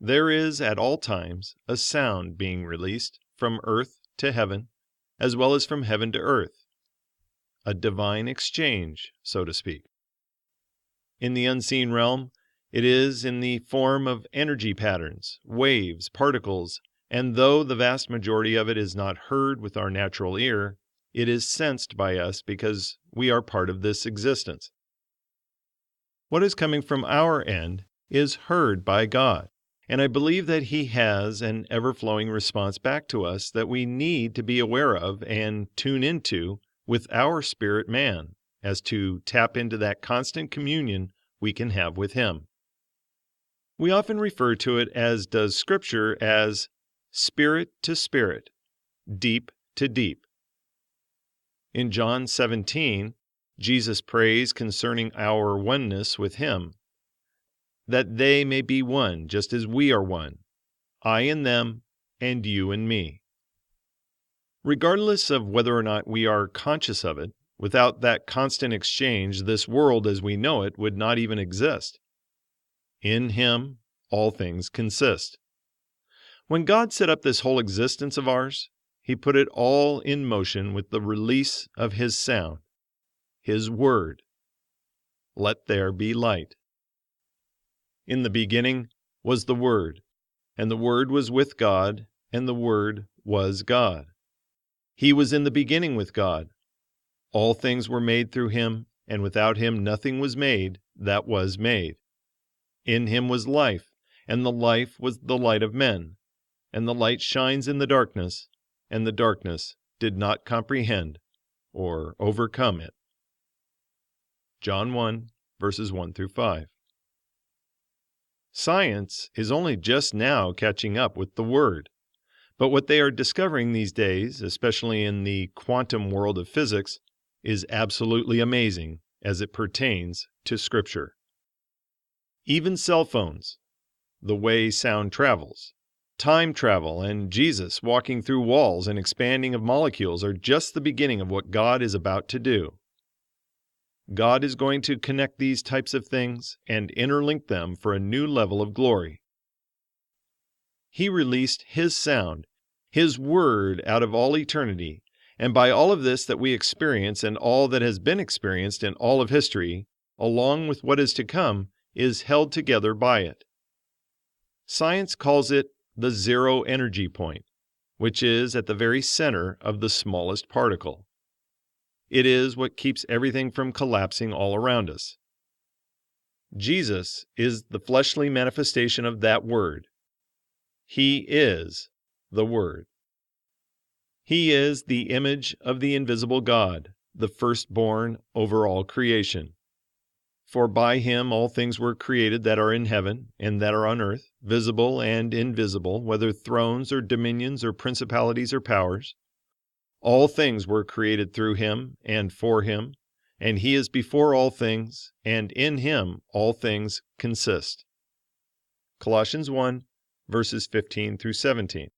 There is at all times a sound being released from earth to heaven, as well as from heaven to earth. A divine exchange, so to speak. In the unseen realm, it is in the form of energy patterns, waves, particles, and though the vast majority of it is not heard with our natural ear, it is sensed by us because we are part of this existence. What is coming from our end is heard by God, and I believe that He has an ever-flowing response back to us that we need to be aware of and tune into with our spirit man, as to tap into that constant communion we can have with Him. We often refer to it, as does Scripture, as spirit to spirit, deep to deep. In John 17, Jesus prays concerning our oneness with Him, that they may be one, just as we are one, I in them, and you in me. Regardless of whether or not we are conscious of it, without that constant exchange, this world as we know it would not even exist. In Him, all things consist. When God set up this whole existence of ours, He put it all in motion with the release of His sound, His word. Let there be light. In the beginning was the Word, and the Word was with God, and the Word was God. He was in the beginning with God. All things were made through Him, and without Him nothing was made that was made. In Him was life, and the life was the light of men. And the light shines in the darkness, and the darkness did not comprehend or overcome it. John 1, verses 1 through 5. Science is only just now catching up with the Word, but what they are discovering these days, especially in the quantum world of physics, is absolutely amazing as it pertains to Scripture. Even cell phones, the way sound travels, time travel, and Jesus walking through walls and expanding of molecules are just the beginning of what God is about to do. God is going to connect these types of things and interlink them for a new level of glory. He released His sound, His word out of all eternity, and by all of this that we experience and all that has been experienced in all of history, along with what is to come, is held together by it. Science calls it the zero energy point, which is at the very center of the smallest particle. It is what keeps everything from collapsing all around us. Jesus is the fleshly manifestation of that word. He is the Word. He is the image of the invisible God, the firstborn over all creation. For by Him all things were created that are in heaven and that are on earth, visible and invisible, whether thrones or dominions or principalities or powers. All things were created through Him and for Him, and He is before all things, and in Him all things consist. Colossians 1, verses 15 through 17.